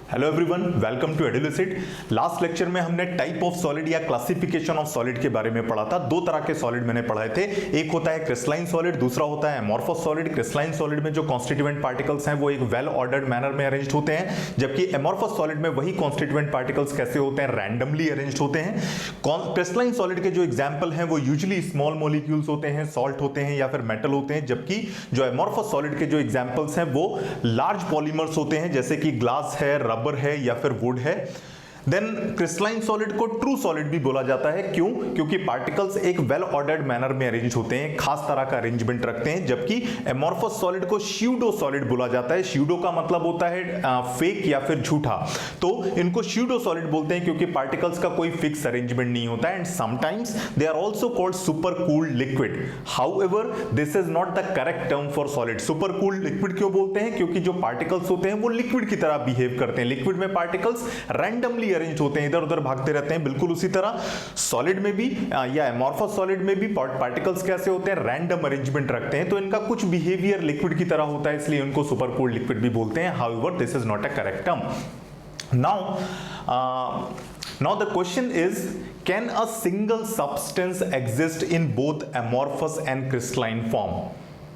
Hello everyone, welcome to Edulucid. Last lecture में हमने type of solid या classification of solid के बारे में पढ़ा था। दो तरह के सॉलिड मैंने पढ़ाए थे, एक होता है क्रिस्टलाइन सॉलिड, दूसरा होता है एमॉर्फस सॉलिड। क्रिस्टलाइन सॉलिड में जो कॉन्स्टिट्यूएंट पार्टिकल्स हैं वो एक वेल ऑर्डर्ड मैनर में अरेंज्ड होते हैं, जबकि एमॉर्फस सॉलिड में वही कॉन्स्टिट्यूएंट पार्टिकल्स कैसे होते हैं, रैंडमली अरेंज्ड होते हैं। क्रिस्टलाइन सॉलिड के जो एग्जाम्पल हैं वो यूजुअली स्मॉल मॉलिक्यूल्स होते हैं, सॉल्ट होते हैं या फिर मेटल होते हैं, जबकि जो एमॉर्फस सॉलिड के जो एग्जाम्पल्स हैं वो लार्ज पॉलीमर्स होते हैं, जैसे कि ग्लास है, रबर है या फिर वुड है। देन क्रिस्टलाइन सॉलिड को ट्रू सॉलिड भी बोला जाता है। क्यों? क्योंकि पार्टिकल्स एक वेल ऑर्डर्ड मैनर में अरेंज होते हैं, खास तरह का अरेंजमेंट रखते हैं, जबकि एमॉर्फस सॉलिड को स्यूडो सॉलिड बोला जाता है। स्यूडो का मतलब होता है फेक या फिर झूठा, तो इनको स्यूडो सॉलिड बोलते हैं क्योंकि पार्टिकल्स का कोई फिक्स अरेंजमेंट नहीं होता है। And sometimes they are also called super cooled liquid. However this is not the correct term for solid. Super cooled liquid क्यों बोलते हैं? क्योंकि जो पार्टिकल्स होते हैं वो लिक्विड की तरह बिहेव करते हैं। लिक्विड में पार्टिकल्स रैंडमली अरेंज होते हैं, इधर उधर भागते रहते हैं। बिल्कुल उसी तरह सॉलिड में भी या एमॉर्फस सॉलिड में भी पार्टिकल्स कैसे होते हैं, रैंडम अरेंजमेंट रखते हैं, तो इनका कुछ बिहेवियर लिक्विड की तरह होता है, इसलिए इनको सुपर कूल्ड लिक्विड भी बोलते हैं। However this is not a correct term. Now the question is, can a single substance exist in both amorphous and crystalline form?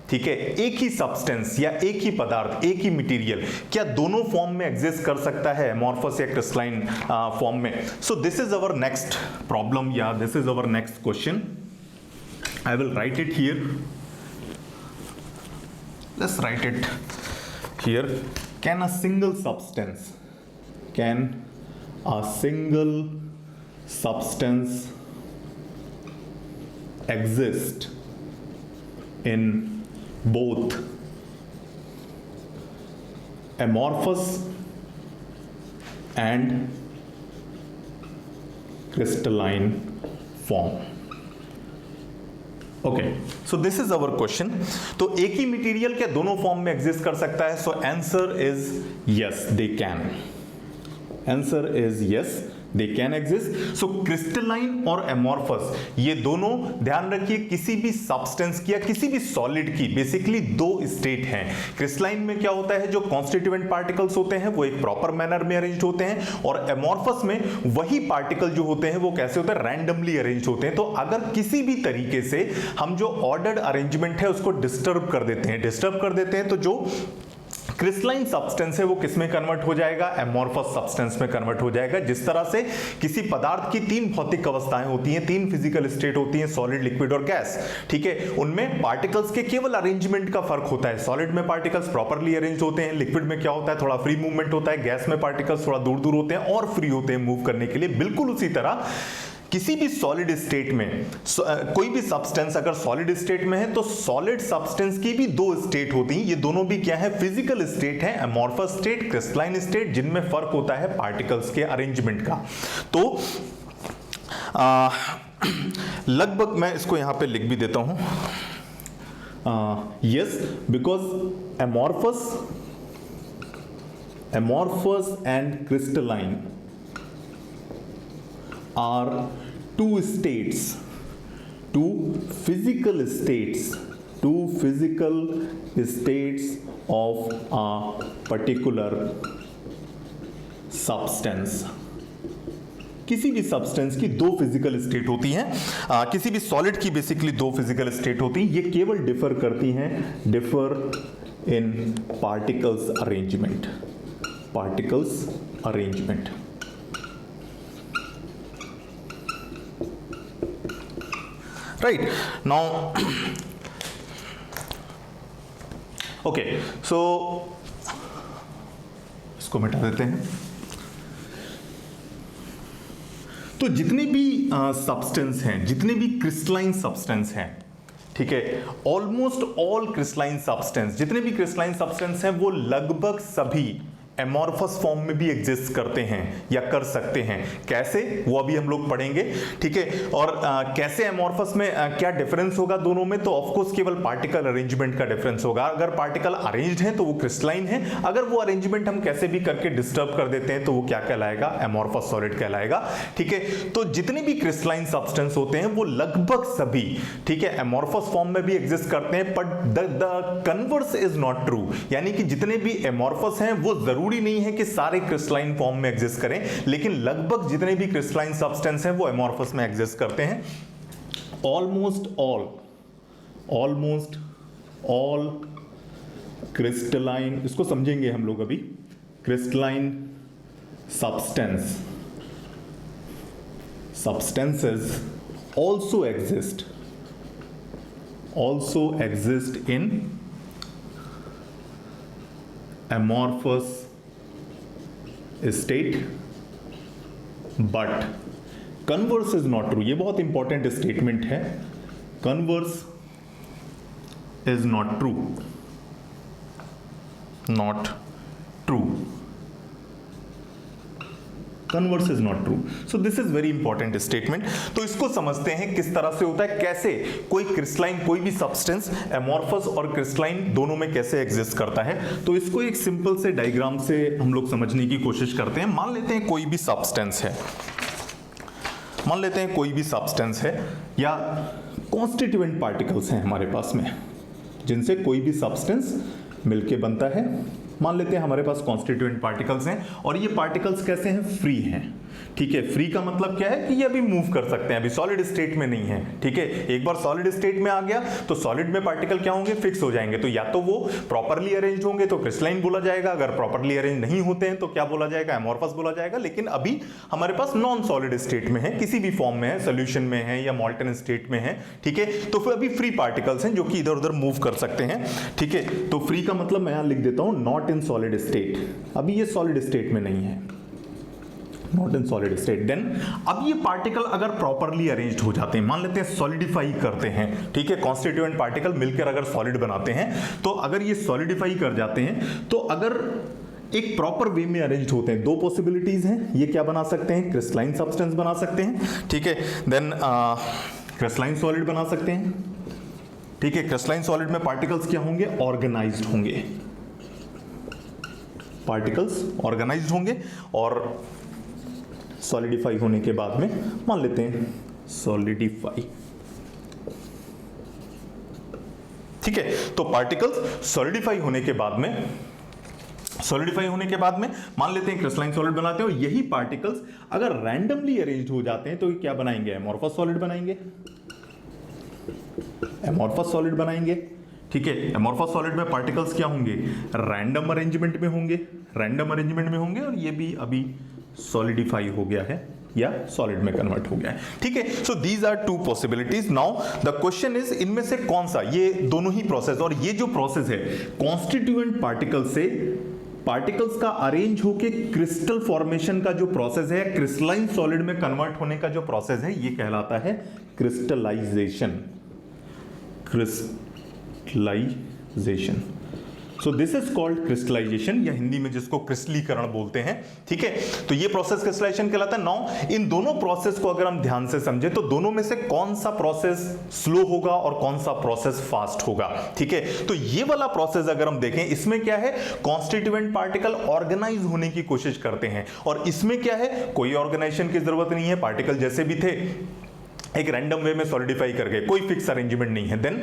ठीक है, एक ही सब्सटेंस या एक ही पदार्थ, एक ही मटेरियल क्या दोनों फॉर्म में एग्जिस्ट कर सकता है, एमॉर्फस या क्रिस्टलाइन फॉर्म में? So this is our next problem या this is our next question. I will write it here. Let's write it here. Can a single substance exist in both amorphous and crystalline form? Okay, so this is our question. तो एक ही material क्या दोनों form में exist कर सकता है? So answer is yes, they can. Answer is yes, they can exist. So crystalline और amorphous ये दोनों, ध्यान रखिए, किसी भी सब्सटेंस की या किसी भी सॉलिड की बेसिकली दो स्टेट हैं. क्रिस्टलाइन में क्या होता है, जो कॉन्स्टिट्यूएंट पार्टिकल्स होते हैं वो एक प्रॉपर मैनर में अरेंज होते हैं, और एमॉर्फस में वही पार्टिकल जो होते हैं वो कैसे होते हैं, रैंडमली अरेंज होते हैं. तो अगर किसी भी तरीके से हम जो ऑर्डर्ड अरेंजमेंट है उसको डिस्टर्ब कर देते हैं तो जो क्रिस्टलाइन सब्सटेंस है वो किस में कन्वर्ट हो जाएगा, एमॉर्फस सब्सटेंस में कन्वर्ट हो जाएगा. जिस तरह से किसी पदार्थ की तीन भौतिक अवस्थाएं होती हैं, तीन फिजिकल स्टेट होती हैं, सॉलिड, लिक्विड और गैस. ठीक है, उनमें पार्टिकल्स के केवल अरेंजमेंट का फर्क होता है. सॉलिड में पार्टिकल्स प्रॉपर्ली अरेंज होते हैं, लिक्विड में क्या होता है, थोड़ा फ्री मूवमेंट होता है, गैस में पार्टिकल्स थोड़ा दूर दूर होते हैं और फ्री होते हैं मूव करने के लिए. बिल्कुल उसी तरह किसी भी सॉलिड स्टेट में कोई भी सब्सटेंस अगर सॉलिड स्टेट में है तो सॉलिड सब्सटेंस की भी दो स्टेट होती हैं. ये दोनों भी क्या है, फिजिकल स्टेट है, एमॉर्फस स्टेट, क्रिस्टलाइन स्टेट, जिनमें फर्क होता है पार्टिकल्स के अरेंजमेंट का. तो लगभग मैं इसको यहां पे लिख भी देता हूं. Yes, because amorphous and crystalline are two physical states of a particular substance. किसी भी सब्सटेंस की दो फिजिकल स्टेट होती हैं, किसी भी सॉलिड की बेसिकली दो फिजिकल स्टेट होती हैं. ये केवल डिफर करती हैं, differ in particles arrangement. Right now, okay, so इसको मिटा देते हैं. तो जितने भी सब्सटेंस हैं, जितने भी क्रिस्टलाइन सब्सटेंस हैं, ठीक है, ऑलमोस्ट ऑल क्रिस्टलाइन सब्सटेंस, जितने भी क्रिस्टलाइन सब्सटेंस हैं वो लगभग सभी एमॉर्फस फॉर्म में भी एग्जिस्ट करते हैं या कर सकते हैं. कैसे, वो अभी हम लोग पढ़ेंगे. ठीक है, और कैसे एमॉर्फस में क्या डिफरेंस होगा दोनों में, तो ऑफकोर्स केवल पार्टिकल अरेंजमेंट का डिफरेंस होगा. अगर पार्टिकल अरेंज्ड है तो वो क्रिस्टलाइन है, अगर वो अरेंजमेंट हम कैसे भी करके डिस्टर्ब कर देते हैं तो वो क्या कहलाएगा, एमॉर्फस सॉलिड कहलाएगा. ठीक है, तो जितने भी क्रिस्टलाइन सब्सटेंस होते हैं वो लगभग सभी, ठीक है, एमॉर्फस फॉर्म में भी एग्जिस्ट करते हैं, but the converse is not true. यानी कि जितने भी एमॉर्फस हैं वो जरूर जरूरी नहीं है कि सारे क्रिस्टलाइन फॉर्म में एग्जिस्ट करें, लेकिन लगभग जितने भी क्रिस्टलाइन सब्सटेंस हैं वो एमॉर्फस में एग्जिस्ट करते हैं। ऑलमोस्ट ऑल क्रिस्टलाइन, इसको समझेंगे हम लोग अभी, crystalline substances also exist in amorphous state, but converse is not true। ये बहुत इंपॉर्टेंट स्टेटमेंट है, converse is not true। Converse is not true. So this is very important statement. तो इसको समझते हैं किस तरह से होता है, कैसे कोई क्रिस्टलाइन, कोई भी सब्सटेंस एमॉर्फस और क्रिस्टलाइन दोनों में कैसे एग्जिस्ट करता है। तो इसको एक सिंपल से डायग्राम से हम लोग समझने की कोशिश करते हैं। मान लेते हैं कोई भी सब्सटेंस है, या कॉन्स्टिट्यूएंट पार्टिकल्स हैं हमारे पास में, जिनसे कोई भी सब्सटेंस मिलके बनता है। मान लेते हैं हमारे पास कॉन्स्टिट्यूएंट पार्टिकल्स हैं, और ये पार्टिकल्स कैसे हैं, फ्री हैं। ठीक है, फ्री का मतलब क्या है कि ये अभी मूव कर सकते हैं, अभी सॉलिड स्टेट में नहीं है। ठीक है, एक बार सॉलिड स्टेट में आ गया तो सॉलिड में पार्टिकल क्या होंगे, फिक्स हो जाएंगे। तो या तो वो प्रॉपर्ली अरेंज होंगे तो क्रिस्टलाइन बोला जाएगा, अगर प्रॉपर्ली अरेंज नहीं होते हैं तो क्या बोला जाएगा, एमॉर्फस बोला जाएगा। लेकिन अभी हमारे पास नॉन सॉलिड स्टेट में है, किसी भी फॉर्म में है, सोल्यूशन में है या मॉल्टन स्टेट में है। ठीक है, तो फिर अभी फ्री पार्टिकल्स हैं जो कि इधर उधर मूव कर सकते हैं। ठीक है, तो फ्री का मतलब मैं यहां लिख देता हूं नॉट इन सॉलिड स्टेट, अभी ये सॉलिड स्टेट में नहीं है, not in solid state. Then अब ये पार्टिकल अगर प्रॉपर्ली अरेंज्ड हो जाते हैं, मान लेते हैं सॉलिडिफाई करते हैं। ठीक है, कॉन्स्टिट्यूएंट पार्टिकल मिलकर अगर सॉलिड बनाते हैं, तो अगर ये सॉलिडिफाई कर जाते हैं, तो अगर एक प्रॉपर वे में अरेंज्ड होते हैं, दो पॉसिबिलिटीज हैं, ये क्या बना सकते हैं, क्रिस्टलाइन सब्सटेंस बना सकते हैं। ठीक है, देन क्रिस्टलाइन सॉलिड बना सकते हैं। ठीक है, क्रिस्टलाइन सॉलिड में पार्टिकल्स क्या होंगे, ऑर्गेनाइज्ड होंगे, पार्टिकल्स ऑर्गेनाइज्ड होंगे, और सॉलिडिफाई होने के बाद में मान लेते हैं सॉलिडिफाई। ठीक है, तो पार्टिकल्स सॉलिडिफाई होने के बाद में मान लेते हैं क्रिस्टलाइन सॉलिड बनाते हैं, और यही पार्टिकल्स अगर रैंडमली अरेंज्ड हो जाते हैं तो क्या बनाएंगे, एमॉर्फस सॉलिड बनाएंगे। ठीक है, एमॉर्फस सॉलिड में पार्टिकल्स क्या होंगे, रैंडम अरेंजमेंट में होंगे, और ये भी अभी सॉलिडिफाई हो गया है या सॉलिड में कन्वर्ट हो गया है। ठीक है, so these are two possibilities. Now the question is, इनमें से कौन सा, ये दोनों ही प्रोसेस, और ये जो प्रोसेस है कॉन्स्टिट्यूएंट पार्टिकल से पार्टिकल्स का अरेंज होके क्रिस्टल फॉर्मेशन का जो प्रोसेस है, क्रिस्टलाइन सॉलिड में कन्वर्ट होने का जो प्रोसेस है, ये कहलाता है crystallisation. So this is called crystallisation, या हिंदी में जिसको क्रिस्टलीकरण बोलते हैं। ठीक है, तो ये प्रोसेस क्रिस्टलाइजेशन कहलाता है। नाउ इन दोनों प्रोसेस को अगर हम ध्यान से समझे तो दोनों में से कौन सा प्रोसेस स्लो होगा और कौन सा प्रोसेस फास्ट होगा। ठीक है, तो ये वाला प्रोसेस अगर हम देखें, इसमें क्या है, कॉन्स्टिट्यूएंट पार्टिकल ऑर्गेनाइज होने की कोशिश करते हैं, और इसमें क्या है, कोई ऑर्गेनाइजेशन की जरूरत नहीं है, पार्टिकल जैसे भी थे एक रैंडम वे में सॉलिडिफाई कर गए, कोई फिक्स अरेंजमेंट नहीं है। देन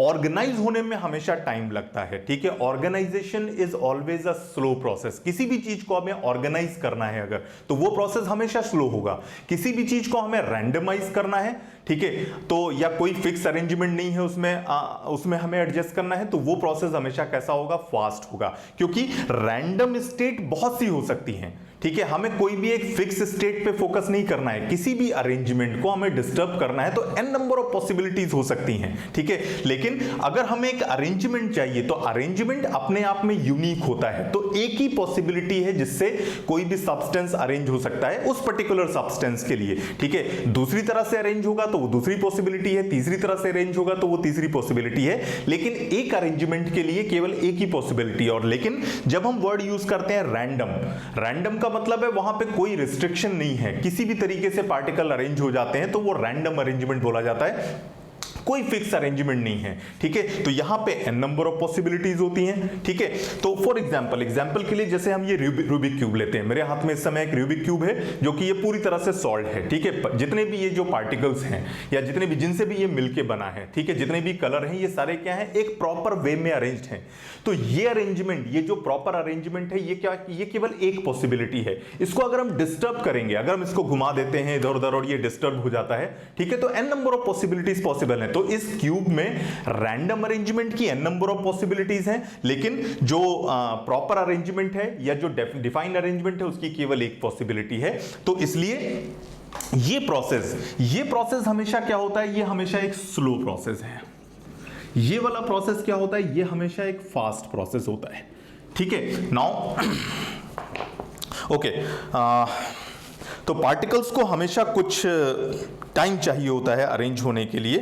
ऑर्गेनाइज होने में हमेशा टाइम लगता है। ठीक है, organisation is always a slow process. किसी भी चीज को हमें ऑर्गेनाइज करना है अगर, तो वो प्रोसेस हमेशा स्लो होगा। किसी भी चीज को हमें रैंडमाइज करना है, ठीक है, तो या कोई फिक्स अरेंजमेंट नहीं है उसमें हमें एडजस्ट करना है, तो वो प्रोसेस हमेशा कैसा होगा, फास्ट होगा, क्योंकि रैंडम स्टेट बहुत सी हो सकती हैं। ठीक है, हमें कोई भी एक फिक्स स्टेट पे फोकस नहीं करना है, किसी भी अरेंजमेंट को हमें डिस्टर्ब करना है तो एन नंबर ऑफ पॉसिबिलिटीज हो सकती हैं। ठीक है, लेकिन अगर हमें एक अरेंजमेंट चाहिए तो अरेंजमेंट अपने आप में यूनिक होता है, तो एक ही पॉसिबिलिटी है जिससे कोई भी सब्सटेंस अरेंज हो सकता है उस पर्टिकुलर सब्सटेंस के लिए। ठीक है, दूसरी तरह से अरेंज होगा तो वो दूसरी पॉसिबिलिटी है, तीसरी तरह से अरेंज होगा तो वो तीसरी पॉसिबिलिटी है, लेकिन एक अरेंजमेंट के लिए केवल एक ही पॉसिबिलिटी। और लेकिन जब हम वर्ड यूज करते हैं रैंडम का मतलब है वहां पे कोई रिस्ट्रिक्शन नहीं है, किसी भी तरीके से पार्टिकल अरेंज हो जाते हैं तो वो रैंडम अरेंजमेंट बोला जाता है। कोई फिक्स अरेंजमेंट नहीं है, ठीक है। तो यहां पे n नंबर ऑफ पॉसिबिलिटीज होती हैं, ठीक है। तो फॉर एग्जांपल के लिए जैसे हम ये रूबिक क्यूब लेते हैं, मेरे हाथ में इस समय एक रूबिक क्यूब है जो कि ये पूरी तरह से सॉल्व है, ठीक है। जितने भी ये जो पार्टिकल्स हैं या जितने भी जिनसे भी ये मिलके बना है, ठीक है, जितने भी कलर हैं ये सारे क्या हैं, एक प्रॉपर वे में अरेंज्ड हैं। तो ये अरेंजमेंट, ये जो प्रॉपर अरेंजमेंट है, ये क्या, ये केवल एक पॉसिबिलिटी है। इसको अगर हम डिस्टर्ब करेंगे, अगर हम इसको घुमा देते हैं इधर उधर और ये डिस्टर्ब हो जाता है, ठीक है, तो n number of possibilities possible है। तो इस क्यूब में रैंडम अरेंजमेंट की n नंबर ऑफ पॉसिबिलिटीज हैं, लेकिन जो प्रॉपर अरेंजमेंट है या जो डिफाइंड अरेंजमेंट है उसकी केवल एक पॉसिबिलिटी है। तो इसलिए ये प्रोसेस हमेशा क्या होता है, ये हमेशा एक स्लो प्रोसेस है। ये वाला प्रोसेस क्या होता है, ये हमेशा एक फास्ट प्रोसेस होता है, ठीक है। नाउ ओके, तो पार्टिकल्स को हमेशा कुछ टाइम चाहिए होता है अरेंज होने के लिए।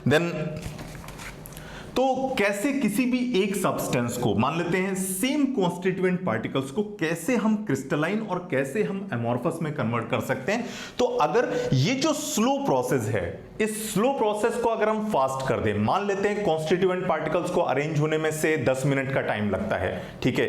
देन तो कैसे किसी भी एक सब्सटेंस को, मान लेते हैं सेम कॉन्स्टिट्यूएंट पार्टिकल्स को, कैसे हम क्रिस्टलाइन और कैसे हम एमॉर्फस में कन्वर्ट कर सकते हैं। तो अगर ये जो स्लो प्रोसेस है, इस स्लो प्रोसेस को अगर हम फास्ट कर दें, मान लेते हैं कॉन्स्टिट्यूएंट पार्टिकल्स को अरेंज होने में से 10 मिनट का टाइम लगता है, ठीक है,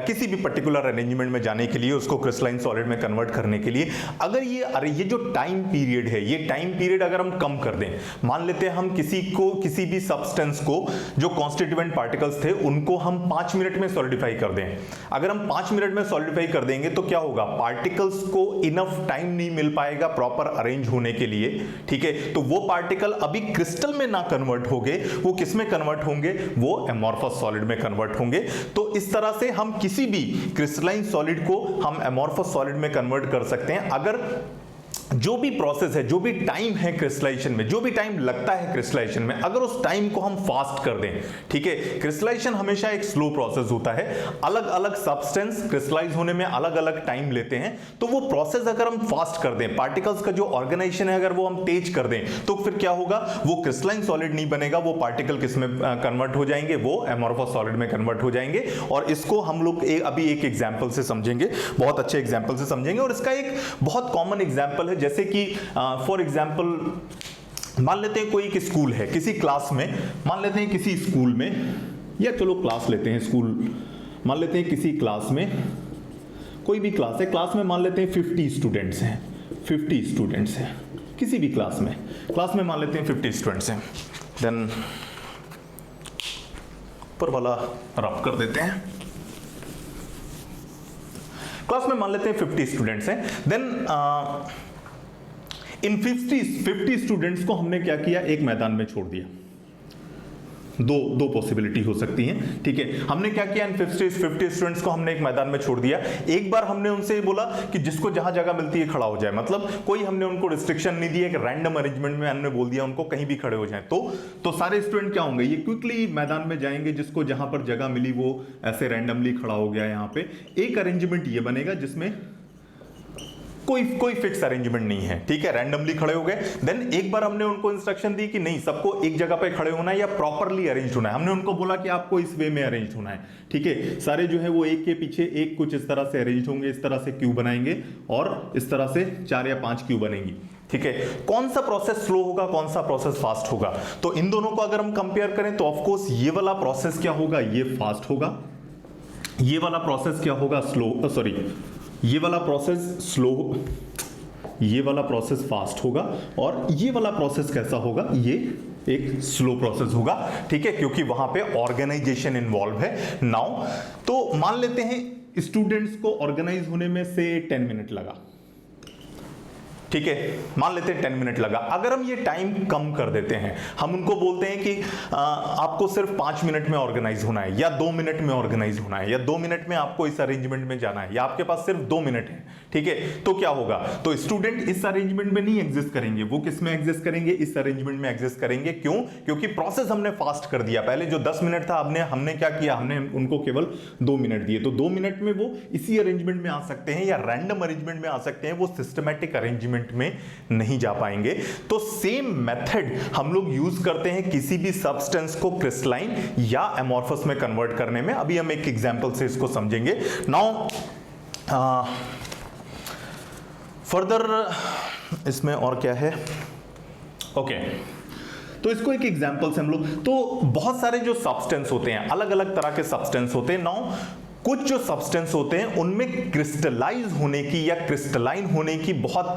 किसी भी पर्टिकुलर अरेंजमेंट में जाने के लिए, उसको क्रिस्टलाइन सॉलिड में कन्वर्ट करने के लिए। अगर ये जो टाइम पीरियड है, ये टाइम पीरियड अगर हम कम कर दें, मान लेते हैं हम किसी भी सब्सटेंस को, जो कॉन्स्टिट्यूएंट पार्टिकल्स थे उनको हम 5 मिनट में सॉलिडिफाई कर दें। अगर हम 5 मिनट में सॉलिडिफाई कर देंगे तो क्या होगा, पार्टिकल्स को इनफ टाइम नहीं मिल पाएगा प्रॉपर अरेंज होने के लिए, ठीक है। तो वो पार्टिकल अभी क्रिस्टल में ना कन्वर्ट होंगे, वो किस में कन्वर्ट होंगे, वो एमॉर्फस सॉलिड में कन्वर्ट होंगे। तो इस तरह से हम किसी भी क्रिस्टलाइन सॉलिड को हम एमॉर्फस सॉलिड में कन्वर्ट कर सकते हैं। अगर जो भी प्रोसेस है, जो भी टाइम है क्रिस्टलाइजेशन में, जो भी टाइम लगता है क्रिस्टलाइजेशन में, अगर उस टाइम को हम फास्ट कर दें, ठीक है, क्रिस्टलाइजेशन हमेशा एक स्लो प्रोसेस होता है, अलग अलग सब्सटेंस क्रिस्टलाइज होने में अलग अलग टाइम लेते हैं। तो वो प्रोसेस अगर हम फास्ट कर दें, पार्टिकल्स का जो ऑर्गेनाइजेशन है अगर वो हम तेज कर दें, तो फिर क्या होगा, वो क्रिस्टलाइन सॉलिड नहीं बनेगा, वो पार्टिकल किस में कन्वर्ट हो जाएंगे, वो एमॉर्फस सॉलिड में कन्वर्ट हो जाएंगे। और इसको हम लोग अभी एक एग्जाम्पल से समझेंगे, बहुत अच्छे एग्जाम्पल से समझेंगे। और इसका एक बहुत कॉमन एग्जाम्पल है, जैसे कि फॉर एग्जांपल मान लेते हैं कोई एक स्कूल है, किसी क्लास में, मान लेते हैं किसी स्कूल में, या चलो क्लास लेते हैं, स्कूल मान लेते हैं, किसी क्लास में, कोई भी क्लास है, क्लास में मान लेते हैं 50 स्टूडेंट्स हैं, 50 स्टूडेंट्स हैं किसी भी क्लास में मान लेते हैं 50 स्टूडेंट्स हैं। देन ऊपर वाला रब कर देते हैं, क्लास में मान लेते हैं 50 स्टूडेंट्स हैं। देन इन 50 स्टूडेंट्स को हमने क्या किया, एक मैदान में छोड़ दिया। दो पॉसिबिलिटी हो सकती हैं, ठीक है। हमने क्या किया, इन 50 स्टूडेंट्स को हमने एक मैदान में छोड़ दिया। एक बार हमने उनसे ये बोला कि जिसको जहां जगह मिलती है खड़ा हो जाए, मतलब कोई हमने उनको रिस्ट्रिक्शन नहीं दिया, कि रैंडम अरेंजमेंट में हमने बोल दिया उनको कहीं भी खड़े हो जाएं। तो सारे स्टूडेंट क्या होंगे, ये क्विकली मैदान में जाएंगे, जिसको जहां पर जगह मिली वो ऐसे रैंडमली खड़ा हो गया। यहाँ पे एक अरेंजमेंट ये बनेगा जिसमें कोई फिक्स अरेंजमेंट नहीं है, ठीक है, रैंडमली खड़े हो गए। देन एक बार हमने उनको इंस्ट्रक्शन दी कि नहीं, सबको एक जगह पे खड़े होना है या प्रॉपरली अरेंज होना है। हमने उनको बोला कि आपको इस वे में अरेंज होना है, ठीक है। सारे जो है वो एक के पीछे एक कुछ इस तरह से अरेंज होंगे, इस तरह से क्यू बनाएंगे और इस तरह से 4 या 5 क्यू बनेंगी, ठीक है। कौन सा प्रोसेस स्लो होगा, कौन सा प्रोसेस फास्ट होगा, तो इन दोनों को अगर हम कंपेयर करें तो ऑफ कोर्स ये वाला प्रोसेस क्या होगा, ये फास्ट होगा। ये वाला प्रोसेस क्या होगा, स्लो, सॉरी, ये वाला प्रोसेस स्लो, ये वाला प्रोसेस फास्ट होगा। और ये वाला प्रोसेस कैसा होगा, ये एक स्लो प्रोसेस होगा, ठीक है, क्योंकि वहां पे ऑर्गेनाइजेशन इन्वॉल्व है। नाउ तो मान लेते हैं स्टूडेंट्स को ऑर्गेनाइज होने में से 10 मिनट लगा, ठीक है, मान लेते हैं 10 मिनट लगा। अगर हम ये टाइम कम कर देते हैं, हम उनको बोलते हैं कि आपको सिर्फ 5 मिनट में ऑर्गेनाइज होना है, या 2 मिनट में ऑर्गेनाइज होना है, या 2 मिनट में आपको इस अरेंजमेंट में जाना है, या आपके पास सिर्फ 2 मिनट है, ठीक है। तो क्या होगा, तो स्टूडेंट इस अरेंजमेंट में नहीं एग्जिस्ट करेंगे, वो किस में एग्जिस्ट करेंगे, इस अरेंजमेंट में एग्जिस्ट करेंगे। क्यों, क्योंकि प्रोसेस हमने फास्ट कर दिया। पहले जो 10 मिनट था, हमने क्या किया, हमने उनको केवल 2 मिनट दिए। तो 2 मिनट में वो इसी अरेंजमेंट में आ सकते हैं या रैंडम अरेंजमेंट में आ सकते हैं, वो सिस्टमैटिक अरेंजमेंट में नहीं जा पाएंगे। तो सेम मेथड हम लोग यूज करते हैं किसी भी सब्सटेंस को क्रिस्टलाइन या एमॉर्फस में कन्वर्ट करने में। अभी हम एक एग्जांपल से इसको समझेंगे। नाउ फर्दर इसमें और क्या है, ओके, तो इसको एक एग्जांपल से हम लोग, तो बहुत सारे जो सब्सटेंस होते हैं, अलग अलग तरह के सब्सटेंस होते हैं। नाउ कुछ जो सब्सटेंस होते हैं उनमें क्रिस्टलाइज होने की या क्रिस्टलाइन होने की बहुत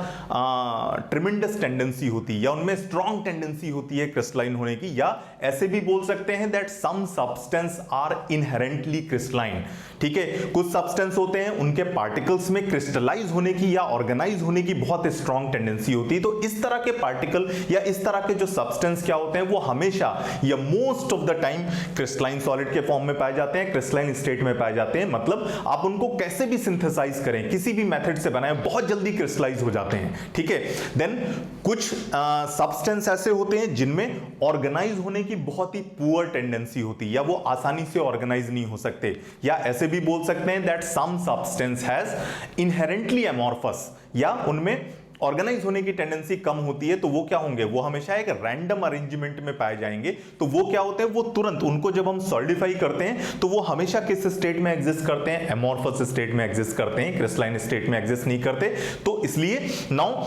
ट्रिमेंडस टेंडेंसी होती है, या उनमें स्ट्रॉन्ग टेंडेंसी होती है क्रिस्टलाइन होने की, या ऐसे भी बोल सकते हैं that some substance are inherently crystalline. ठीक है, कुछ सब्सटेंस होते हैं उनके पार्टिकल्स में क्रिस्टलाइज होने की या ऑर्गेनाइज होने की बहुत स्ट्रॉन्ग टेंडेंसी होती है। तो इस तरह के पार्टिकल या इस तरह के जो सब्सटेंस क्या होते हैं वो हमेशा या most of the time crystalline solid के फॉर्म में पाए जाते हैं, क्रिस्टलाइन स्टेट में पाए जाते हैं। मतलब आप उनको कैसे भी सिंथेसाइज करें, किसी भी मेथड से बनाएं, बहुत जल्दी क्रिस्टलाइज हो जाते हैं। ठीक है, देन कुछ सब्सटेंस ऐसे होते हैं जिनमें ऑर्गेनाइज होने की बहुत ही पुअर टेंडेंसी होती है, या वो आसानी से ऑर्गेनाइज नहीं हो सकते, या ऐसे भी बोल सकते हैं that some substance has inherently amorphous, या उनमें ऑर्गेनाइज होने की टेंडेंसी कम होती है। तो वो क्या होंगे, वो हमेशा एक रैंडम अरेंजमेंट में पाए जाएंगे। तो वो क्या होते हैं, वो तुरंत उनको जब हम सॉलिडिफाई करते हैं तो वो हमेशा किस स्टेट में एग्जिस्ट करते हैं, एमॉर्फस स्टेट में एग्जिस्ट करते हैं, क्रिस्टलाइन स्टेट में एग्जिस्ट नहीं करते। तो इसलिए नाउ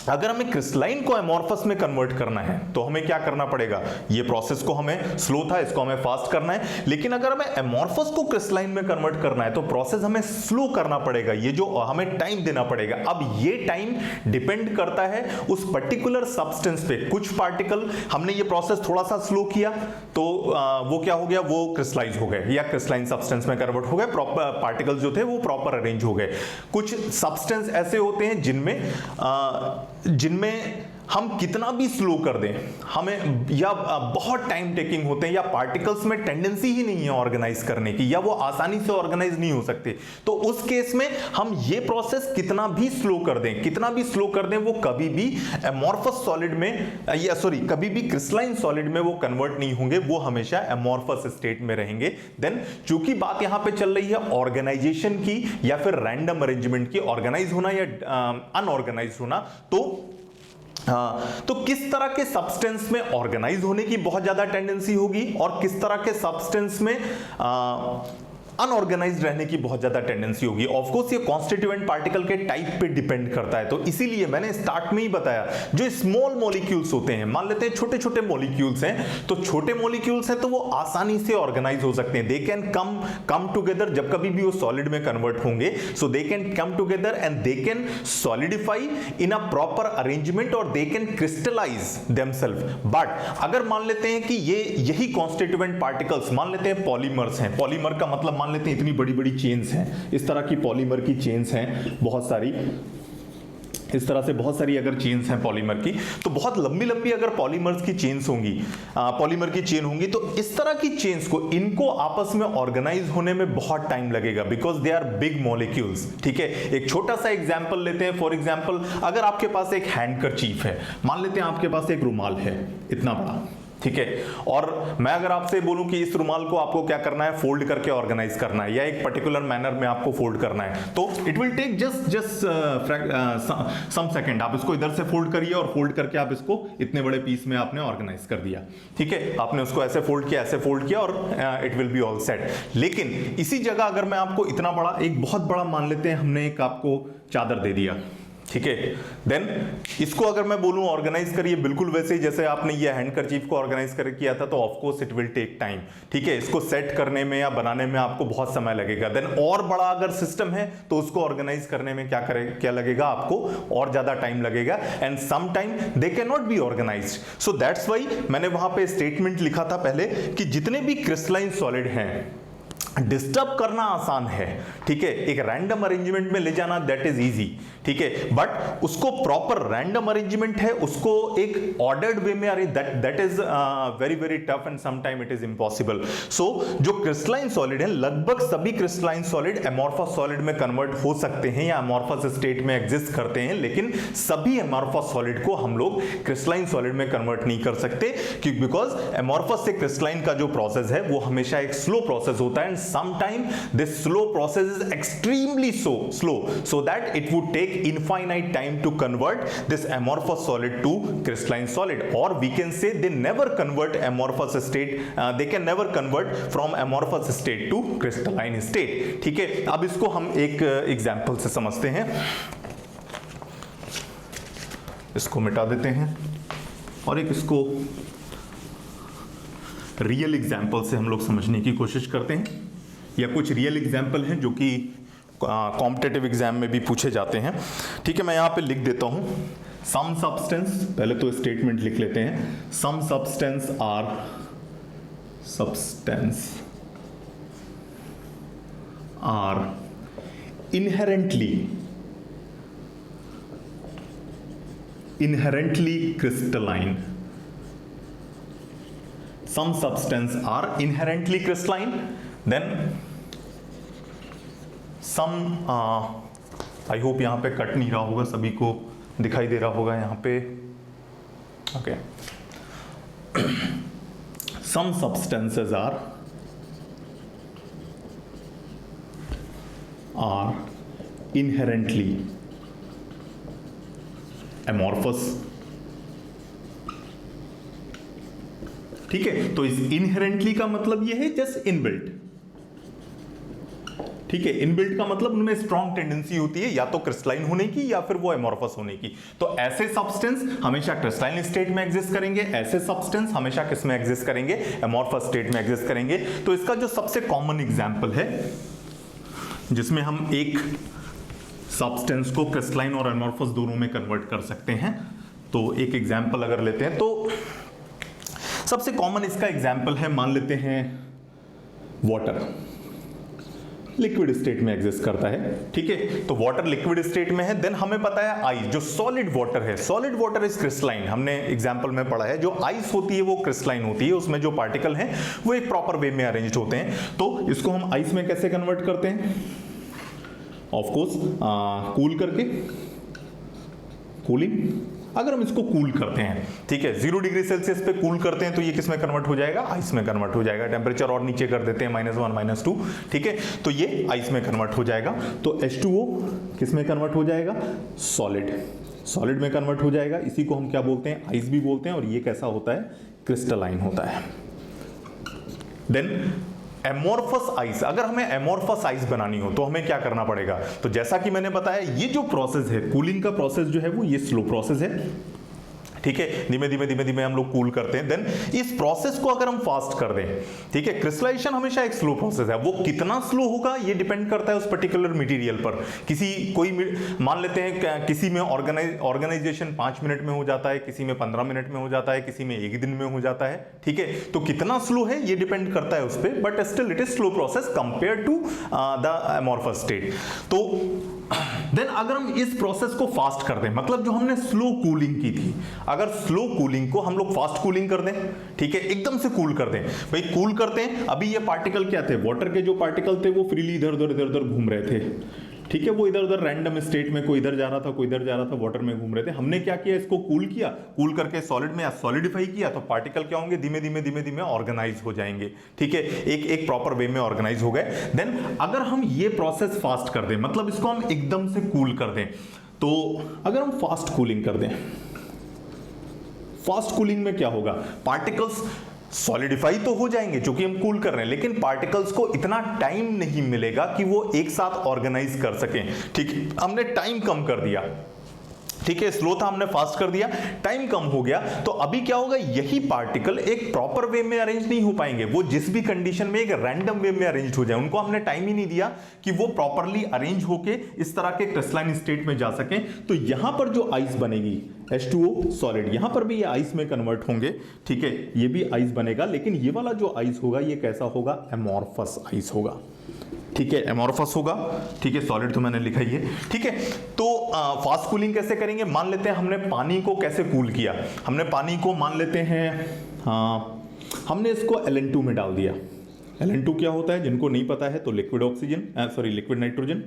अगर हमें क्रिस्टलाइन को एमॉर्फस में कन्वर्ट करना है तो हमें क्या करना पड़ेगा, ये प्रोसेस को हमें स्लो था, इसको हमें फास्ट करना है। लेकिन अगर हमें एमॉर्फस को क्रिस्टलाइन में कन्वर्ट करना है तो प्रोसेस हमें स्लो करना पड़ेगा, ये जो हमें टाइम देना पड़ेगा। अब ये टाइम डिपेंड करता है उस पर्टिकुलर सब्सटेंस पे। कुछ पार्टिकल हमने ये प्रोसेस थोड़ा सा स्लो किया तो वो क्या हो गया, वो क्रिस्टलाइज हो गए या क्रिस्टलाइन सब्सटेंस में कन्वर्ट हो गए, प्रॉपर पार्टिकल्स जो थे वो प्रॉपर अरेंज हो गए। कुछ सब्सटेंस ऐसे होते हैं जिनमें हम कितना भी स्लो कर दें हमें, या बहुत टाइम टेकिंग होते हैं, या पार्टिकल्स में टेंडेंसी ही नहीं है ऑर्गेनाइज करने की, या वो आसानी से ऑर्गेनाइज नहीं हो सकते। तो उस केस में हम ये प्रोसेस कितना भी स्लो कर दें वो कभी भी एमॉर्फस सॉलिड में या कभी भी क्रिस्टलाइन सॉलिड में वो कन्वर्ट नहीं होंगे, वो हमेशा एमॉर्फस स्टेट में रहेंगे। देन चूंकि बात यहां पे चल रही है ऑर्गेनाइजेशन की या फिर रैंडम अरेंजमेंट की, ऑर्गेनाइज होना या अनऑर्गेनाइज होना, तो किस तरह के सब्सटेंस में ऑर्गेनाइज होने की बहुत ज्यादा टेंडेंसी होगी और किस तरह के सब्सटेंस में अनऑर्गेनाइज्ड रहने की बहुत ज्यादा टेंडेंसी होगी। ऑफ कोर्स ये कॉन्स्टिट्यूएंट पार्टिकल के टाइप पे डिपेंड करता है। तो इसीलिए मैंने स्टार्ट में ही बताया, जो स्मॉल मॉलिक्यूल्स होते हैं, मान लेते हैं छोटे छोटे मॉलिक्यूल्स हैं, तो छोटे मॉलिक्यूल्स हैं तो वो आसानी से ऑर्गेनाइज हो सकते हैं। दे कैन कम टुगेदर, जब कभी भी वो सॉलिड में कन्वर्ट होंगे, so they can come together and they can solidify in a proper arrangement और they can crystallize themselves. But अगर मान लेते हैं कि यही कॉन्स्टिट्यूएंट पार्टिकल्स, मान लेते हैं पॉलीमर्स हैं, पॉलीमर का मतलब मान लेते हैं इतनी बड़ी बड़ी चेन्स हैं, इस तरह की पॉलीमर की चेन्स हैं बहुत सारी, इस तरह से बहुत सारी अगर चेन्स हैं पॉलीमर की, तो बहुत लंबी लंबी अगर पॉलीमर्स की चेन्स होंगी, पॉलीमर की चेन होंगी, तो इस तरह की चेन्स को, इनको आपस में ऑर्गेनाइज होने में बहुत टाइम लगेगा, because they are big molecules. ठीक है, एक छोटा सा एग्जांपल लेते हैं। फॉर एग्जांपल, अगर आपके पास एक हैंडकरचीफ है, मान लेते हैं आपके पास एक रुमाल है इतना बड़ा, ठीक है, और मैं अगर आपसे बोलूं कि इस रुमाल को आपको क्या करना है, फोल्ड करके ऑर्गेनाइज करना है, या एक पर्टिकुलर मैनर में आपको फोल्ड करना है, तो it will take just some second. आप इसको इधर से फोल्ड करिए और फोल्ड करके आप इसको इतने बड़े पीस में आपने ऑर्गेनाइज कर दिया। ठीक है, आपने उसको ऐसे फोल्ड किया और it will be all set. लेकिन इसी जगह अगर मैं आपको इतना बड़ा, एक बहुत बड़ा मान लेते हैं, हमने एक आपको चादर दे दिया, ठीक है, देन इसको अगर मैं बोलूं ऑर्गेनाइज करिए बिल्कुल वैसे ही जैसे आपने ये हैंडकरचीफ को ऑर्गेनाइज कर किया था, तो of course it will take time. ठीक है, इसको सेट करने में या बनाने में आपको बहुत समय लगेगा। देन और बड़ा अगर सिस्टम है तो उसको ऑर्गेनाइज करने में क्या लगेगा, आपको और ज्यादा टाइम लगेगा, and some time they can not be organised. So that's why मैंने वहां पे स्टेटमेंट लिखा था पहले कि जितने भी क्रिस्टलाइन सॉलिड हैं डिस्टर्ब करना आसान है। ठीक है, एक रैंडम अरेंजमेंट में ले जाना दैट इज इजी। ठीक है, बट उसको प्रॉपर रैंडम अरेंजमेंट है, उसको एक ऑर्डर्ड वे में, अरे that is very very tough and some time it is impossible. So जो क्रिस्टलाइन सॉलिड है, लगभग सभी क्रिस्टलाइन सॉलिड एमॉर्फस सॉलिड में कन्वर्ट हो सकते हैं या एमॉर्फस स्टेट में एग्जिस्ट करते हैं, लेकिन सभी एमॉर्फस सॉलिड को हम लोग क्रिस्टलाइन सॉलिड में कन्वर्ट नहीं कर सकते, क्योंकि बिकॉज एमॉर्फस से क्रिस्टलाइन का जो प्रोसेस है वो हमेशा एक स्लो प्रोसेस होता है, sometimes this slow process is extremely slow, so that it would take infinite time to convert this amorphous solid to crystalline solid, or we can say they never convert amorphous state, they can never convert from amorphous state to crystalline state. ठीक है, अब इसको हम एक example से समझते हैं। इसको मिटा देते हैं और एक इसको रियल एग्जाम्पल से हम लोग समझने की कोशिश करते हैं, या कुछ रियल एग्जाम्पल हैं जो कि कॉम्पिटिटिव एग्जाम में भी पूछे जाते हैं। ठीक है, मैं यहाँ पे लिख देता हूँ सम सब्सटेंस, पहले तो स्टेटमेंट लिख लेते हैं। Some substance are inherently crystalline. Some substance are inherently crystalline, then some I hope यहाँ पे कट नहीं रहा होगा, सभी को दिखाई दे रहा होगा यहाँ पे। Okay, some substances are inherently amorphous। ठीक है, तो इस इनहेरेंटली का मतलब ये है जस्ट इनबिल्ट। ठीक है, इनबिल्ट का मतलब उनमें स्ट्रॉन्ग टेंडेंसी होती है या तो क्रिस्टलाइन होने की या फिर वो एमोर्फस होने की। तो ऐसे सब्सटेंस हमेशा क्रिस्टलाइन स्टेट में एग्जिस्ट करेंगे, ऐसे सब्सटेंस हमेशा किस में एग्जिस्ट करेंगे, एमोर्फस स्टेट में एग्जिस्ट करेंगे। तो इसका जो सबसे कॉमन एग्जांपल है जिसमें हम एक सब्सटेंस को क्रिस्टलाइन और एमोर्फस दोनों में कन्वर्ट कर सकते हैं, तो एक एग्जांपल अगर लेते हैं तो सबसे कॉमन इसका एग्जांपल है, मान लेते हैं वाटर लिक्विड स्टेट में एग्जिस्ट करता है। ठीक है, तो वाटर लिक्विड स्टेट में है। देन हमें पता है आइस जो सॉलिड वाटर है, सॉलिड वाटर इज क्रिस्टलाइन। हमने एग्जांपल में पढ़ा है जो आइस होती है वो क्रिस्टलाइन होती है, उसमें जो पार्टिकल हैं वो एक प्रॉपर वे में अरेंज्ड होते हैं। तो इसको हम आइस में कैसे कन्वर्ट करते हैं? ऑफ कोर्स कूल करके, कूलिंग। अगर हम इसको कूल करते हैं, ठीक है, 0 डिग्री सेल्सियस पे कूल करते हैं तो ये किस में कन्वर्ट हो जाएगा? आइस में कन्वर्ट हो जाएगा। टेम्परेचर और नीचे कर देते हैं -1 -2, ठीक है, तो ये आइस में कन्वर्ट हो जाएगा। तो H2O किस में कन्वर्ट हो जाएगा? सॉलिड में कन्वर्ट हो जाएगा। इसी को हम क्या बोलते हैं? आइस भी बोलते हैं। और ये कैसा होता है? क्रिस्टलाइन होता है। देन एमोर्फस आइस, अगर हमें एमोर्फस आइस बनानी हो तो हमें क्या करना पड़ेगा? तो जैसा कि मैंने बताया, ये जो प्रोसेस है, कूलिंग का प्रोसेस जो है वो ये स्लो प्रोसेस है। ठीक है, धीमे धीमे हम लोग कूल करते हैं। देन इस प्रोसेस को अगर हम फास्ट कर दें, ठीक है, क्रिस्टलाइजेशन हमेशा एक स्लो प्रोसेस है। वो कितना स्लो होगा ये डिपेंड करता है उस पर्टिकुलर मटेरियल पर। मान लेते हैं किसी में ऑर्गेनाइजेशन 5 मिनट में हो जाता है, किसी में 15 मिनट में हो जाता है, किसी में 1 दिन में हो जाता है। ठीक है, तो कितना स्लो है ये डिपेंड करता है उस पर, but still it is slow process compare to the amorphous state. तो देन अगर हम इस प्रोसेस को फास्ट कर दें, मतलब जो हमने स्लो कूलिंग की थी, अगर स्लो कूलिंग को हम लोग फास्ट कूलिंग कर दें, ठीक है, एकदम से कूल कर दें। भाई कूल करते हैं, अभी ये पार्टिकल क्या थे? वाटर के जो पार्टिकल थे वो फ्रीली इधर उधर घूम रहे थे। ठीक है, वो इधर उधर रैंडम स्टेट में, कोई इधर जा रहा था, कोई इधर जा रहा था, वाटर में घूम रहे थे। हमने क्या किया? इसको कूल किया, कूल करके सॉलिड में सॉलिडिफाई किया, तो पार्टिकल क्या होंगे? धीमे धीमे ऑर्गेनाइज हो जाएंगे। ठीक है, एक प्रॉपर वे में ऑर्गेनाइज हो गए। देन अगर हम ये प्रोसेस फास्ट कर दें, मतलब इसको हम एकदम से कूल कर दें, तो अगर हम फास्ट कूलिंग कर दें, फास्ट कूलिंग में क्या होगा? पार्टिकल्स सॉलिडिफाई तो हो जाएंगे क्योंकि हम कूल कर रहे हैं, लेकिन पार्टिकल्स को इतना टाइम नहीं मिलेगा कि वो एक साथ ऑर्गेनाइज कर सकें। ठीक है, हमने टाइम कम कर दिया। ठीक है, स्लो था, हमने फास्ट कर दिया, टाइम कम हो गया। तो अभी क्या होगा? यही पार्टिकल एक प्रॉपर वे में अरेंज नहीं हो पाएंगे। वो जिस भी कंडीशन में एक रैंडम वे में अरेंज हो जाए, उनको हमने टाइम ही नहीं दिया कि वो प्रॉपरली अरेंज होके इस तरह के क्रिस्टलाइन स्टेट में जा सकें। तो यहां पर जो आइस बनेगी, H2O सॉलिड, यहां पर भी ये आइस में कन्वर्ट होंगे। ठीक है, ये भी आइस बनेगा, लेकिन ये वाला जो आइस होगा ये कैसा होगा? एमोर्फस आइस होगा। ठीक है, एमोर्फस होगा। ठीक है, सॉलिड तो मैंने लिखा ही है। ठीक है, तो फास्ट कूलिंग कैसे करेंगे? मान लेते हैं हमने पानी को कैसे कूल किया। हमने पानी को मान लेते हैं, हमने इसको LN2 में डाल दिया। LN2 क्या होता है? जिनको नहीं पता है तो लिक्विड नाइट्रोजन।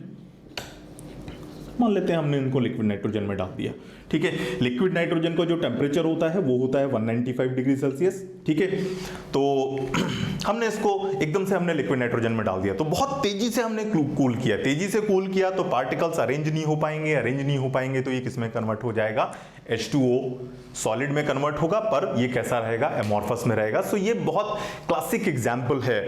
मान लेते हैं हमने इनको लिक्विड नाइट्रोजन में डाल दिया। ठीक है, लिक्विड नाइट्रोजन का जो टेम्परेचर होता है वो होता है 195 डिग्री सेल्सियस। ठीक है, तो हमने इसको एकदम से हमने लिक्विड नाइट्रोजन में डाल दिया, तो बहुत तेजी से हमने कूल किया। तेजी से कूल किया तो पार्टिकल्स अरेंज नहीं हो पाएंगे, तो ये किस में कन्वर्ट हो जाएगा? H2O सॉलिड में कन्वर्ट होगा, पर ये कैसा रहेगा? एमोर्फस में रहेगा। सो ये बहुत क्लासिक एग्जाम्पल है,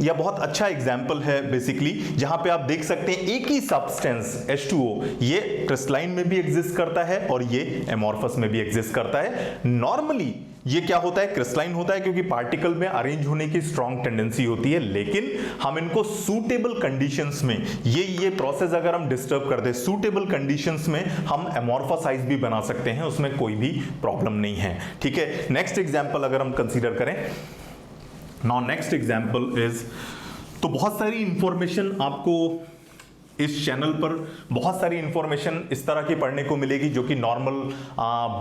या बहुत अच्छा एग्जाम्पल है बेसिकली, जहां पे आप देख सकते हैं एक ही सब्सटेंस H2O ये क्रिस्टलाइन में भी एग्जिस्ट करता है और ये एमोर्फस में भी एग्जिस्ट करता है। नॉर्मली ये क्या होता है, क्रिस्टलाइन होता है, क्योंकि पार्टिकल में अरेंज होने की स्ट्रॉन्ग टेंडेंसी होती है, लेकिन हम इनको सूटेबल कंडीशंस में, ये प्रोसेस अगर हम डिस्टर्ब कर दे सूटेबल कंडीशंस में, हम एमॉर्फोसाइज भी बना सकते हैं, उसमें कोई भी प्रॉब्लम नहीं है। ठीक है, नेक्स्ट एग्जांपल अगर हम कंसीडर करें, नाउ नेक्स्ट एग्जांपल इज, तो बहुत सारी इंफॉर्मेशन आपको इस चैनल पर, बहुत सारी इंफॉर्मेशन इस तरह की पढ़ने को मिलेगी जो कि नॉर्मल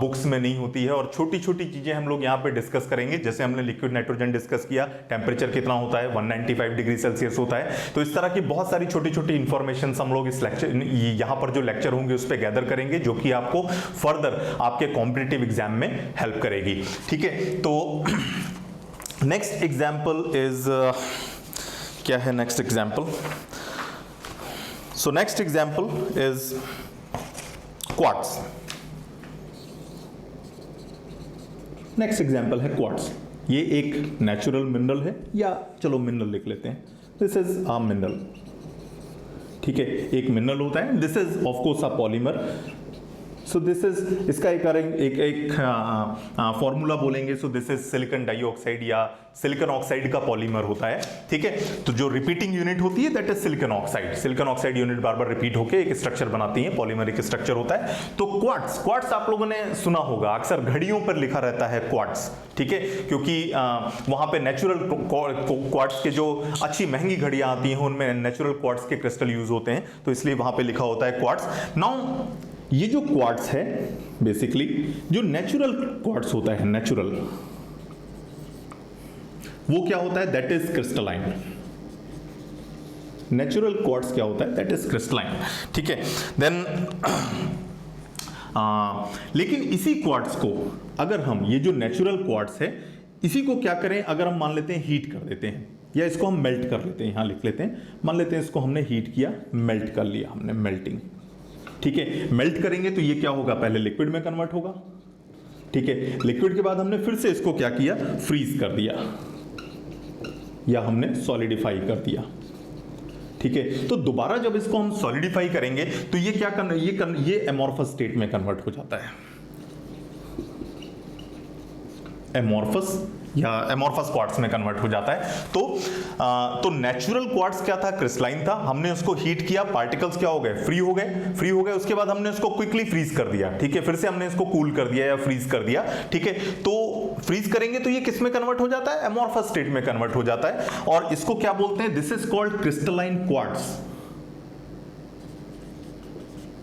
बुक्स में नहीं होती है, और छोटी छोटी चीजें हम लोग यहाँ पे डिस्कस करेंगे। जैसे हमने लिक्विड नाइट्रोजन डिस्कस किया, टेम्परेचर कितना होता है, 195 डिग्री सेल्सियस होता है। तो इस तरह की बहुत सारी छोटी छोटी इंफॉर्मेशन हम लोग इस लेक्चर, यहाँ पर जो लेक्चर होंगे उस पर गैदर करेंगे, जो कि आपको फर्दर आपके कॉम्पिटिटिव एग्जाम में हेल्प करेगी। ठीक है, तो नेक्स्ट एग्जाम्पल इज, क्या है next example? So next example is quartz. Next example है quartz. ये एक नेचुरल मिनरल है, या चलो मिनरल लिख लेते हैं। This is a mineral. ठीक है, एक मिनरल होता है। This is of course a polymer. So this is, इसका एक फॉर्मूला बोलेंगे। So this is silicon dioxide या सिलिकॉन ऑक्साइड का पॉलीमर होता है। ठीक है, तो जो रिपीटिंग यूनिट होती है that is silicon oxide. Silicon oxide unit bar bar repeat होकर एक स्ट्रक्चर बनाती है, पॉलीमरिक स्ट्रक्चर होता है। तो क्वार्ट्स आप लोगों ने सुना होगा, अक्सर घड़ियों पर लिखा रहता है क्वार्ट्स। ठीक है, क्योंकि वहां पे नेचुरल क्वार्ट्स के जो अच्छी महंगी घड़ियां आती हैं उनमें नेचुरल क्वार्ट्स के क्रिस्टल यूज होते हैं, तो इसलिए वहां पे लिखा होता है क्वार्ट्स। नाउ ये जो क्वार्ट्स है, बेसिकली जो नेचुरल क्वार्ट्स होता है, नेचुरल, वो क्या होता है, that is crystalline. Natural quartz क्या होता है, दैट इज क्रिस्टलाइन। ठीक है, देन लेकिन इसी क्वार्ट्स को अगर हम, ये जो नेचुरल क्वार्ट्स है, इसी को क्या करें, अगर हम मान लेते हैं हीट कर देते हैं, या इसको हम मेल्ट कर लेते हैं, यहां लिख लेते हैं, मान लेते हैं इसको हमने हीट किया, मेल्ट कर लिया हमने, मेल्टिंग। ठीक है, मेल्ट करेंगे तो ये क्या होगा, पहले लिक्विड में कन्वर्ट होगा। ठीक है, लिक्विड के बाद हमने फिर से इसको क्या किया, फ्रीज कर दिया, या हमने सॉलिडिफाई कर दिया। ठीक है, तो दोबारा जब इसको हम सॉलिडिफाई करेंगे तो ये क्या करना, ये एमॉर्फस स्टेट में कन्वर्ट हो जाता है, एमॉर्फस या एमॉर्फस क्वार्ट्स में कन्वर्ट हो जाता है। तो नेचुरल क्वार्ट्स क्या था, क्रिस्टलाइन था, हमने उसको हीट किया, पार्टिकल्स क्या हो गए, फ्री हो गए, उसके बाद हमने उसको क्विकली फ्रीज कर दिया। ठीक है, फिर से हमने इसको कूल कर दिया या फ्रीज कर दिया। ठीक है, तो फ्रीज करेंगे तो ये किस में कन्वर्ट हो जाता है, एमॉर्फस स्टेट में कन्वर्ट हो जाता है, और इसको क्या बोलते हैं, this is called crystalline quartz,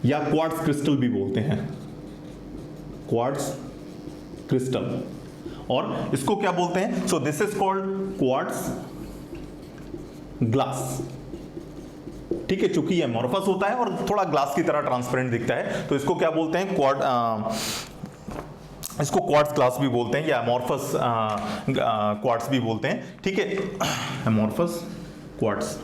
या क्वार्ट्स क्रिस्टल भी बोलते हैं, क्वार्ट्स क्रिस्टल, और इसको क्या बोलते हैं, सो this is called quartz glass. ठीक है, चूंकि ये एमॉर्फस होता है और थोड़ा ग्लास की तरह ट्रांसपेरेंट दिखता है, तो इसको क्या बोलते हैं, इसको क्वार्ट्स ग्लास भी बोलते हैं, या एमॉर्फस क्वार्ट्स भी बोलते हैं। ठीक है, एमॉर्फस क्वार्ट्स,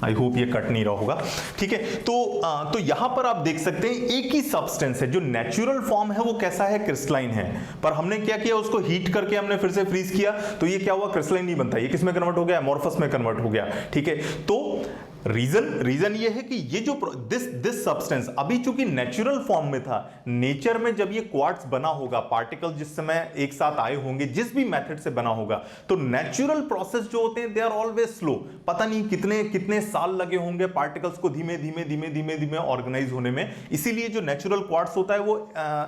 आई होप ये कट नहीं रहा होगा। ठीक है, तो यहां पर आप देख सकते हैं एक ही सब्सटेंस है, जो नेचुरल फॉर्म है वो कैसा है, क्रिस्टलाइन है, पर हमने क्या किया, उसको हीट करके हमने फिर से फ्रीज किया, तो ये क्या हुआ, क्रिस्टलाइन नहीं बनता, ये किस में कन्वर्ट हो गया, एमॉर्फस में कन्वर्ट हो गया। ठीक है, तो रीजन ये है कि ये जो दिस सब्सटेंस अभी चूंकि नेचुरल फॉर्म में था, नेचर में जब ये क्वार्ट्स बना होगा, पार्टिकल जिस समय एक साथ आए होंगे, जिस भी मेथड से बना होगा, तो नेचुरल प्रोसेस जो होते हैं दे आर ऑलवेज स्लो। पता नहीं कितने साल लगे होंगे पार्टिकल्स को धीमे धीमे ऑर्गेनाइज होने में। इसीलिए जो नेचुरल क्वार्ट्स होता है वो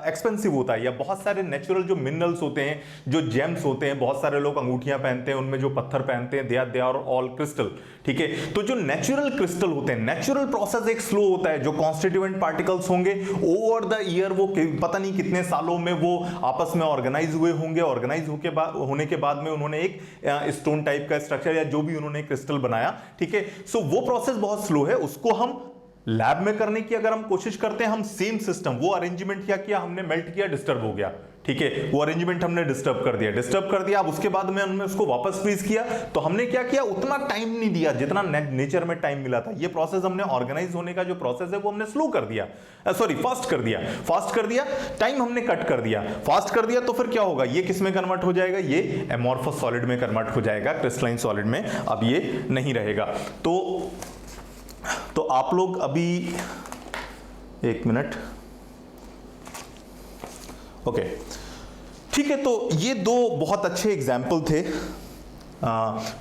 एक्सपेंसिव होता है, या बहुत सारे नेचुरल जो मिनरल्स होते हैं, जो जेम्स होते हैं, बहुत सारे लोग अंगूठियां पहनते हैं, उनमें जो पत्थर पहनते हैं, दे आर ऑल क्रिस्टल। ठीक है, तो जो नेचुरल क्रिस्टल होते हैं, नेचुरल प्रोसेस एक स्लो होता है, जो कॉन्स्टिट्यूएंट पार्टिकल्स होंगे ओवर द ईयर, वो पता नहीं कितने सालों में वो आपस में ऑर्गेनाइज हुए होंगे, ऑर्गेनाइज होने के बाद में उन्होंने एक स्टोन टाइप का स्ट्रक्चर या जो भी उन्होंने क्रिस्टल बनाया। ठीक है, सो वो प्रोसेस बहुत स्लो है, उसको हम लैब में करने की अगर हम कोशिश करते हैं, हम सेम सिस्टम, वो अरेंजमेंट क्या किया हमने, मेल्ट किया, डिस्टर्ब हो गया। ठीक है, वो अरेंजमेंट हमने डिस्टर्ब कर दिया, अब उसके बाद में हमने उसको वापस फ्रीज किया, तो हमने क्या किया, उतना टाइम नहीं दिया जितना नेचर में टाइम मिला था। ये प्रोसेस हमने ऑर्गेनाइज होने का जो प्रोसेस है वो हमने स्लो कर दिया, फास्ट कर दिया, टाइम हमने कट कर दिया, फास्ट कर दिया, तो फिर क्या होगा, ये किस में कन्वर्ट हो जाएगा, ये एमॉर्फस सॉलिड में कन्वर्ट हो जाएगा, क्रिस्टलाइन सॉलिड में अब ये नहीं रहेगा। तो आप लोग अभी एक मिनट, ओके, ठीक है। तो ये दो बहुत अच्छे एग्जाम्पल थे,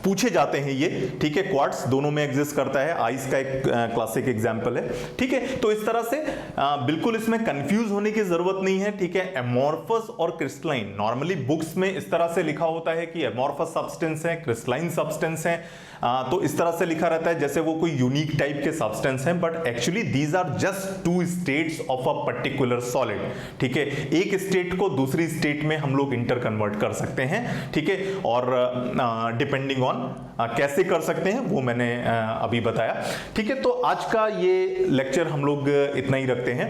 पूछे जाते हैं ये, ठीक है। क्वार्ट्स दोनों में एग्जिस्ट करता है, आइस का एक क्लासिक एग्जांपल है, ठीक है। तो इस तरह से बिल्कुल इसमें कंफ्यूज होने की जरूरत नहीं है, ठीक है। एमोर्फस और क्रिस्टलाइन, नॉर्मली बुक्स में इस तरह से लिखा होता है कि एमोर्फस सब्सटेंस है, क्रिस्टलाइन सब्सटेंस है, तो इस तरह से लिखा रहता है जैसे वो कोई यूनिक टाइप के सब्सटेंस हैं, but actually these are just two states of a particular solid, ठीक है। एक स्टेट को दूसरी स्टेट में हम लोग इंटर कन्वर्ट कर सकते हैं, ठीक है। और डिपेंडिंग ऑन कैसे कर सकते हैं वो मैंने अभी बताया, ठीक है। तो आज का ये लेक्चर हम लोग इतना ही रखते हैं।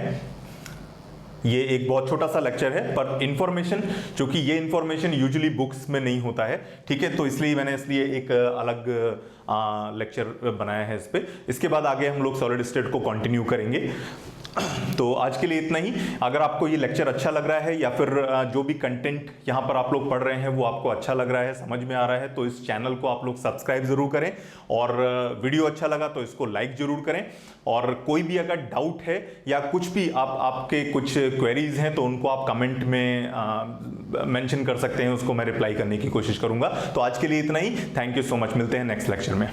ये एक बहुत छोटा सा लेक्चर है, पर इंफॉर्मेशन, क्योंकि ये इंफॉर्मेशन यूजुअली बुक्स में नहीं होता है, ठीक है। तो इसलिए मैंने एक अलग लेक्चर बनाया है इस पे। इसके बाद आगे हम लोग सॉलिड स्टेट को कंटिन्यू करेंगे। तो आज के लिए इतना ही। अगर आपको ये लेक्चर अच्छा लग रहा है या फिर जो भी कंटेंट यहाँ पर आप लोग पढ़ रहे हैं वो आपको अच्छा लग रहा है, समझ में आ रहा है, तो इस चैनल को आप लोग सब्सक्राइब जरूर करें, और वीडियो अच्छा लगा तो इसको लाइक जरूर करें। और कोई भी अगर डाउट है या कुछ भी आपके कुछ क्वेरीज हैं तो उनको आप कमेंट में मेंशन कर सकते हैं, उसको मैं रिप्लाई करने की कोशिश करूंगा। तो आज के लिए इतना ही। थैंक यू सो मच, मिलते हैं नेक्स्ट लेक्चर में।